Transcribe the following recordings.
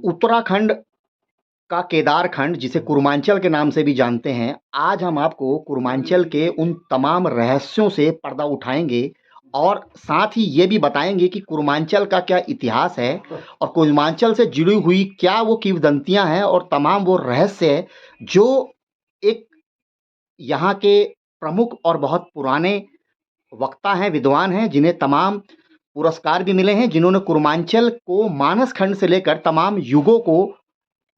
उत्तराखंड का केदारखंड जिसे कुरुमांचल के नाम से भी जानते हैं, आज हम आपको कुरुमांचल के उन तमाम रहस्यों से पर्दा उठाएँगे और साथ ही ये भी बताएँगे कि कुरुमांचल का क्या इतिहास है और कुरुमांचल से जुड़ी हुई क्या वो किंवदंतियाँ हैं और तमाम वो रहस्य है, जो एक यहाँ के प्रमुख और बहुत पुराने वक्ता हैं, विद्वान हैं, जिन्हें तमाम पुरस्कार भी मिले हैं, जिन्होंने कुरुमांचल को मानस खंड से लेकर तमाम युगों को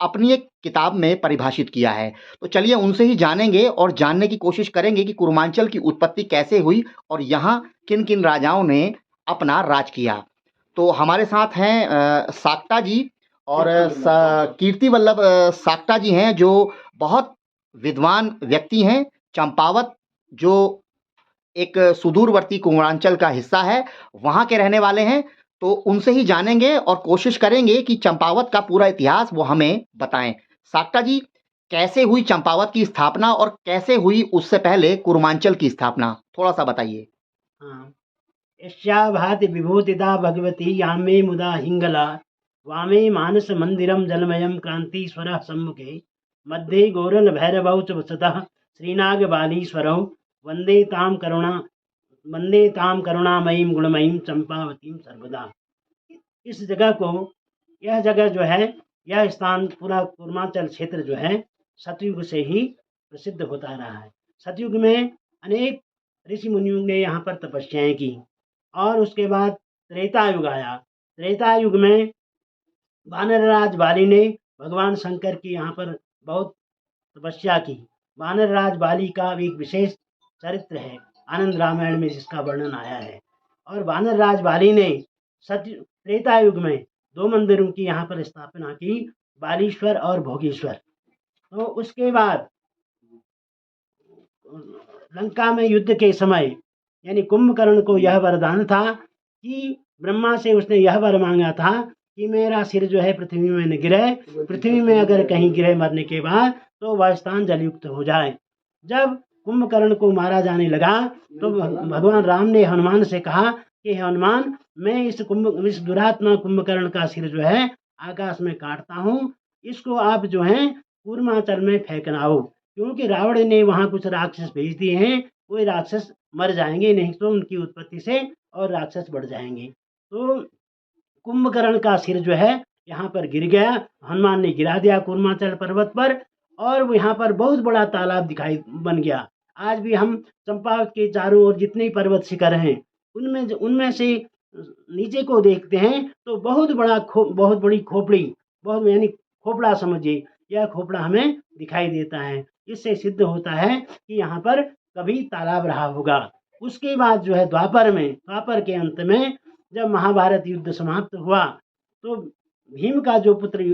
अपनी एक किताब में परिभाषित किया है। तो चलिए उनसे ही जानेंगे और जानने की कोशिश करेंगे कि कुरुमांचल की उत्पत्ति कैसे हुई और यहाँ किन-किन राजाओं ने अपना राज किया। तो हमारे साथ हैं साक्ता जी और कीर्ति वल्लभ साक्ता जी हैं, जो बहुत विद्वान व्यक्ति हैं। चंपावत जो एक सुदूरवर्ती कुरुमांचल का हिस्सा है, वहाँ के रहने वाले हैं। तो उनसे ही जानेंगे और कोशिश करेंगे कि चंपावत का पूरा इतिहास वो हमें बताएँ। साक्ता जी, कैसे हुई चंपावत की स्थापना और कैसे हुई उससे पहले कुरुमांचल की स्थापना? थोड़ा-सा बताइए। हाँ, यस्या भाति विभूतिदा भगवती यामे मुदा हिंगला वामे मानस मंदिरम जलमयम क्रांतीश्वर सम्मुखे मध्ये गौरन भैरवौ च वसतः श्रीनाग बालीश्वरौ वंदे ताम करुणा वंदे ताम करुणामयीम गुणमयीम चंपावतीम सर्वदा। इस जगह को यह जगह जो है, यह स्थान पूरा पूर्वांचल क्षेत्र जो है सतयुग से ही प्रसिद्ध होता रहा है। सतयुग में अनेक ऋषि मुनियों ने यहाँ पर तपस्याएं की और उसके बाद त्रेता युग आया। त्रेता युग में वानरराज बाली ने भगवान शंकर की यहाँ पर बहुत तपस्या की। वानरराज बाली का एक विशेष चरित्र है, आनंद रामायण में जिसका वर्णन आया है। और वानरराज बाली ने सत्य त्रेता युग में दो मंदिरों की यहाँ पर स्थापना की, बालीश्वर और भोगेश्वर। तो उसके बाद लंका में युद्ध के समय यानी कुंभकर्ण को यह वरदान था कि ब्रह्मा से उसने यह वर मांगा था कि मेरा सिर जो है पृथ्वी में न गिरे, पृथ्वी में अगर कहीं गिरे मरने के बाद तो वह स्थान जलयुक्त हो जाए। जब कुंभकर्ण को मारा जाने लगा तो भगवान राम ने हनुमान से कहा कि हनुमान, मैं इस दुरात्मा कुंभकर्ण का सिर जो है आकाश में काटता हूँ, इसको आप जो है कूर्मांचल में फेंकनाओ, क्योंकि रावण ने वहां कुछ राक्षस भेज दिए हैं, कोई राक्षस मर जाएंगे, नहीं तो उनकी उत्पत्ति से और राक्षस बढ़ जाएंगे। तो कुंभकर्ण का सिर जो है यहाँ पर गिर गया, हनुमान ने गिरा दिया कूर्मांचल पर्वत पर, और वो यहाँ पर बहुत बड़ा तालाब दिखाई बन गया। आज भी हम चंपावत के चारों ओर जितने पर्वत शिखर हैं उनमें उनमें से नीचे को देखते हैं तो बहुत बड़ी खोपड़ी, बहुत यानी खोपड़ा समझिए, यह खोपड़ा हमें दिखाई देता है। इससे सिद्ध होता है कि यहाँ पर कभी तालाब रहा होगा। उसके बाद जो है द्वापर के अंत में जब महाभारत युद्ध समाप्त हुआ तो भीम का जो पुत्र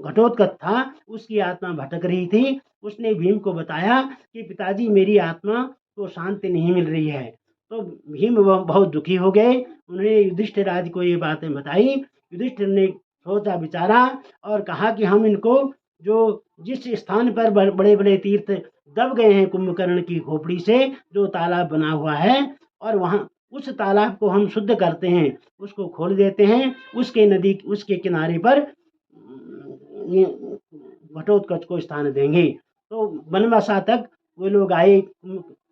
घटोत्कच था उसकी आत्मा भटक रही थी। उसने भीम को बताया कि पिताजी, मेरी आत्मा को शांति नहीं मिल रही है। तो भीम बहुत दुखी हो गए। उन्होंने युधिष्ठिर आदि को ये बातें बताई। युधिष्ठिर ने सोचा विचारा और कहा कि हम इनको जिस स्थान पर बड़े बड़े तीर्थ दब गए हैं कुंभकर्ण की खोपड़ी से, जो तालाब बना हुआ है, और वहां उस तालाब को हम शुद्ध करते हैं, उसको खोल देते हैं, उसके किनारे पर घटोत्कच को स्थान देंगे। तो बनवासा तक वो लोग आए,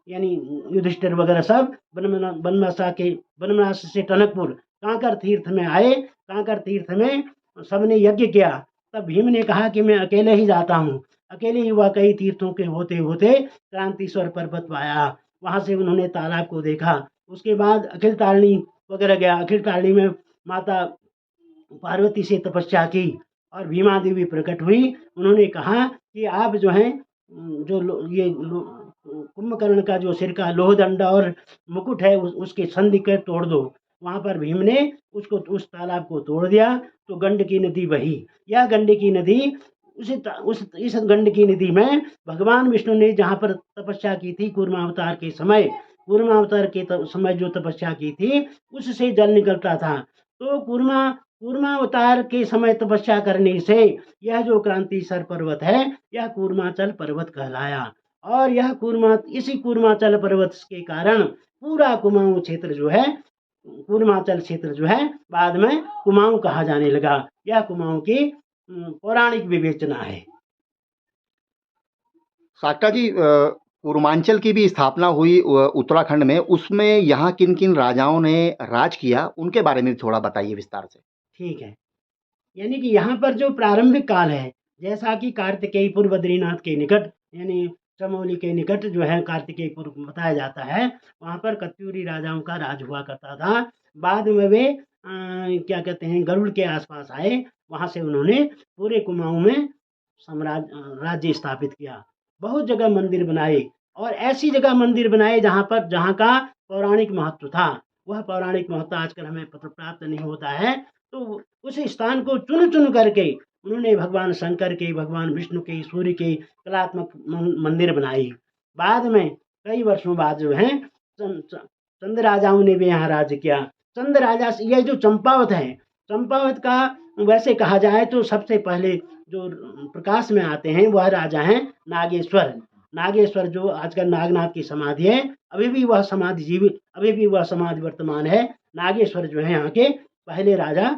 यानी युधिष्ठिर वगैरह सब बनवास से टनकपुर कांकर तीर्थ में आए। कांकर तीर्थ में सबने यज्ञ किया। तब भीम ने कहा कि मैं अकेले ही जाता हूँ। अकेले ही वह कई तीर्थों के होते होते क्रांतीश्वर पर्वत पाया। वहां से उन्होंने तालाब को देखा। उसके बाद अखिल तारिणी वगैरह गया। अखिल तारिणी में माता पार्वती से तपस्या की और भीमा देवी प्रकट हुई। उन्होंने कहा कि आप जो हैं कुंभकर्ण का जो सिर का लोहदंड और मुकुट है उसके संधि कर तोड़ दो। वहां पर भीम ने उस तालाब को तोड़ दिया तो गंडकी नदी बही। यह गंडकी नदी इस गंडकी नदी में भगवान विष्णु ने जहाँ पर तपस्या की थी कूर्मावतार के समय जो तपस्या की थी उससे जल निकलता था। तो कूर्मावतार के समय तपस्या करने से यह जो क्रांतिसर पर्वत है यह कूर्मांचल पर्वत कहलाया। और यह इसी कूर्मांचल पर्वत के कारण पूरा कुमाऊं क्षेत्र जो है, कूर्मांचल क्षेत्र जो है बाद में कुमाऊं कहा जाने लगा। यह कुमाऊं की पौराणिक विवेचना है। शाक्टा जी, पूर्वांचल की भी स्थापना हुई उत्तराखंड में, उसमें यहाँ किन-किन राजाओं ने राज किया, उनके बारे में थोड़ा बताइए विस्तार से? ठीक है। यानी कि यहाँ पर जो प्रारंभिक काल है, जैसा कि कार्तिकेयपुर बद्रीनाथ के निकट, यानी चमोली के निकट जो है कार्तिकेयपुर बताया जाता है, वहाँ पर कत्यूरी राजाओं का राज हुआ करता था। बाद में वे क्या कहते हैं, गरुड़ के आसपास आए, वहाँ से उन्होंने पूरे कुमाऊं में राज्य स्थापित किया। बहुत जगह मंदिर बनाए, और ऐसी जगह मंदिर बनाए जहाँ का पौराणिक महत्व था। वह पौराणिक महत्व आजकल हमें पत्र प्राप्त नहीं होता है। तो उस स्थान को चुन चुन करके उन्होंने भगवान शंकर के, भगवान विष्णु के, सूर्य के कलात्मक मंदिर बनाए। बाद में कई वर्षों बाद जो है चंद राजाओं ने भी यहाँ राज्य किया। चंद राजा, यह जो चंपावत है, चंपावत का वैसे कहा जाए तो सबसे पहले जो प्रकाश में आते हैं वह राजा हैं नागेश्वर। नागेश्वर जो आजकल नागनाथ की समाधि है, अभी भी वह समाधि जीवित, अभी भी वह समाधि वर्तमान है। नागेश्वर जो है यहाँ के पहले राजा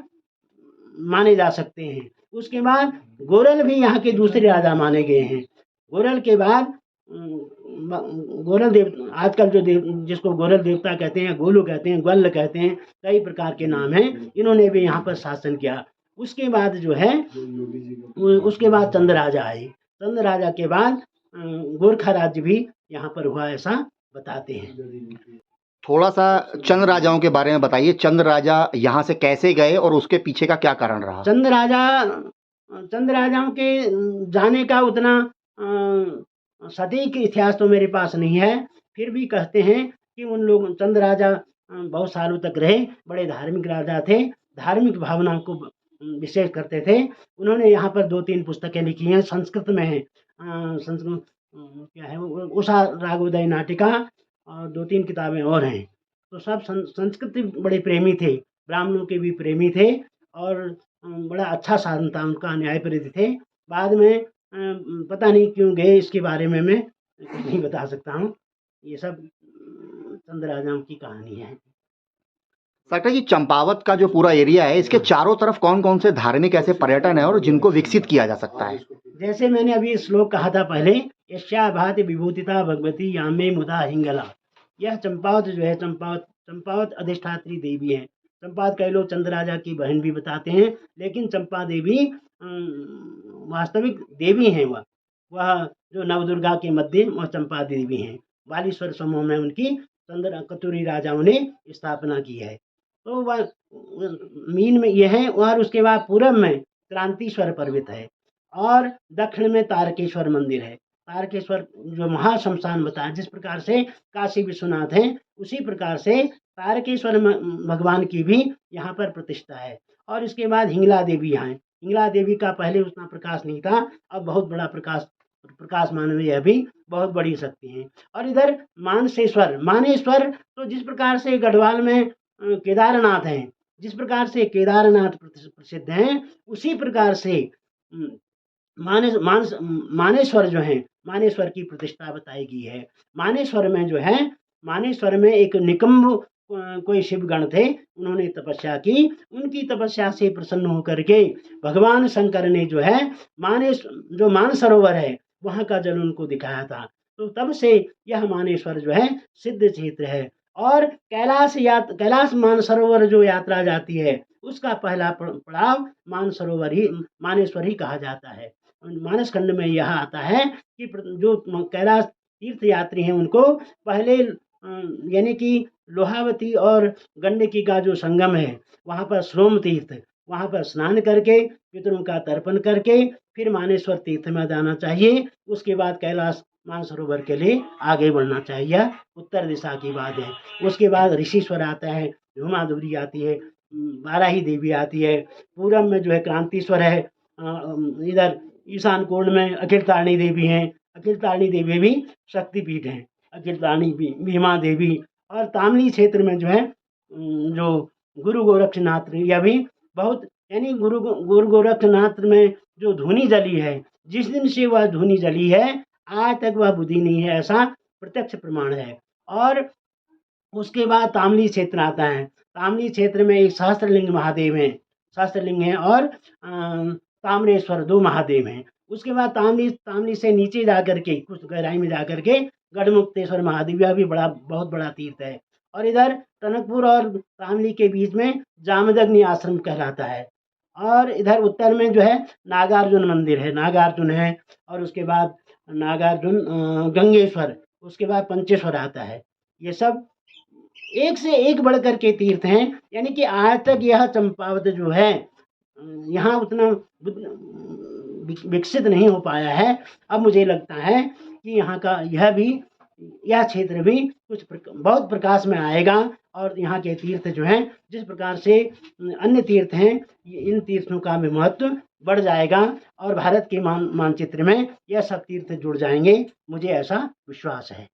माने जा सकते हैं। उसके बाद गोरल भी यहाँ के दूसरे राजा माने गए हैं। गोरल के बाद गोरल देव, आजकल जो जिसको गोरल देवता कहते हैं, गोलू कहते हैं, ग्वल कहते हैं, कई प्रकार के नाम हैं, इन्होंने भी यहाँ पर शासन किया। उसके बाद जो है, उसके बाद चंद राजा आए। चंद राजा के बाद गोरखा राज्य भी यहाँ पर हुआ, ऐसा बताते हैं। थोड़ा सा चंद राजाओं के बारे में बताइए। चंद राजा यहाँ से कैसे गए और उसके पीछे का क्या कारण रहा? चंद राजाओं के जाने का उतना सटीक इतिहास तो मेरे पास नहीं है। फिर भी कहते हैं कि उन लोग, चंद राजा बहुत सालों तक रहे, बड़े धार्मिक राजा थे, धार्मिक भावना को विशेष करते थे। उन्होंने यहाँ पर 2-3 पुस्तकें लिखी हैं, संस्कृत में है। संस्कृत क्या है, उषा रागोदय नाटिका, और 2-3 किताबें और हैं। तो सब संस्कृत बड़े प्रेमी थे, ब्राह्मणों के भी प्रेमी थे, और बड़ा अच्छा साधन था उनका, न्यायपरिधि थे। बाद में पता नहीं क्यों गए, इसके बारे में मैं कुछ नहीं बता सकता हूँ। ये सब चंद राजाओं की कहानी है। शाक्टा जी, चंपावत का जो पूरा एरिया है, इसके चारों तरफ कौन-कौन से धार्मिक ऐसे पर्यटन है और जिनको विकसित किया जा सकता है? जैसे मैंने अभी श्लोक कहा था पहले, यस्या भाति विभूतिता भगवती यामे मुदा हिंगला। यह चंपावत जो है, चंपावत अधिष्ठात्री देवी है। चंपावत कई लोग चंद राजा की बहन भी बताते हैं, लेकिन चंपा देवी वास्तविक देवी हैं। वह जो नवदुर्गा के मध्य, वह चंपा देवी हैं। बालीश्वर समूह में उनकी कतुरी राजाओं ने स्थापना की है। तो वह मीन में यह है, और उसके बाद पूरब में क्रांतीश्वर पर्वत है, और दक्षिण में तारकेश्वर मंदिर है। तारकेश्वर जो महाशमशान बताया, जिस प्रकार से काशी विश्वनाथ है, उसी प्रकार से तारकेश्वर भगवान की भी यहाँ पर प्रतिष्ठा है। और इसके बाद हिंगला देवी यहाँ है। हिंगला देवी का पहले उतना प्रकाश नहीं था, अब बहुत बड़ा प्रकाश मानव, यह भी बहुत बड़ी शक्ति है। और इधर मानेश्वर तो जिस प्रकार से गढ़वाल में केदारनाथ हैं, जिस प्रकार से केदारनाथ प्रसिद्ध हैं, उसी प्रकार से मानेश्वर जो है, मानेश्वर की प्रतिष्ठा बताई गई है। मानेश्वर में जो है, मानेश्वर में एक निकम्ब कोई शिवगण थे, उन्होंने तपस्या की। उनकी तपस्या से प्रसन्न होकर के भगवान शंकर ने जो है जो मानसरोवर है, वहाँ का जल उनको दिखाया था। तो तब से यह मानेश्वर जो है सिद्ध क्षेत्र है। और कैलाश मानसरोवर जो यात्रा जाती है, उसका पहला पड़ाव मानेश्वर ही कहा जाता है। मानस खंड में यह आता है कि जो कैलाश तीर्थ यात्री हैं, उनको पहले यानी कि लोहावती और गंडकी का जो संगम है, वहाँ पर सोम तीर्थ, वहाँ पर स्नान करके पितरों का तर्पण करके फिर मानेश्वर तीर्थ में जाना चाहिए। उसके बाद कैलाश मानसरोवर के लिए आगे बढ़ना चाहिए। यह उत्तर दिशा की बात है। उसके बाद ऋषिश्वर आता है, धूमाधुरी आती है, बाराही देवी आती है। पूरब में जो है क्रांतीश्वर है, इधर ईशान कोण में अखिल तारिणी देवी हैं। अखिल तारिणी देवी भी शक्तिपीठ हैं, अखिल तारिणी भीमा देवी। और तामली क्षेत्र में जो है जो गुरु गोरक्षनाथ, यह भी बहुत, यानी गुरु गोरक्षनाथ में जो धूनी जली है, जिस दिन से वह धूनी जली है, आज तक वह बुद्धि नहीं है, ऐसा प्रत्यक्ष प्रमाण है। और उसके बाद तामली क्षेत्र आता है। तामली क्षेत्र में एक सहस्त्रलिंग महादेव है, सहस्त्रलिंग है। और ताम्रेश्वर 2 महादेव हैं। उसके बाद तामली से नीचे जा करके कुछ गहराई में जा करके गढ़मुक्तेश्वर महादेव, यह भी बहुत बड़ा तीर्थ है। और इधर टनकपुर और तामली के बीच में जामदग्नि आश्रम कहलाता है। और इधर उत्तर में जो है नागार्जुन मंदिर है, नागार्जुन है। और उसके बाद नागार्जुन गंगेश्वर, उसके बाद पंचेश्वर आता है। ये सब एक से एक बढ़ कर के तीर्थ हैं। यानी कि आज तक यह चंपावत जो है यहाँ उतना विकसित नहीं हो पाया है। अब मुझे लगता है कि यहाँ का यह क्षेत्र भी बहुत प्रकाश में आएगा। और यहाँ के तीर्थ जो हैं, जिस प्रकार से अन्य तीर्थ हैं, इन तीर्थों का भी महत्व बढ़ जाएगा और भारत के मानचित्र में यह सब तीर्थ जुड़ जाएंगे, मुझे ऐसा विश्वास है।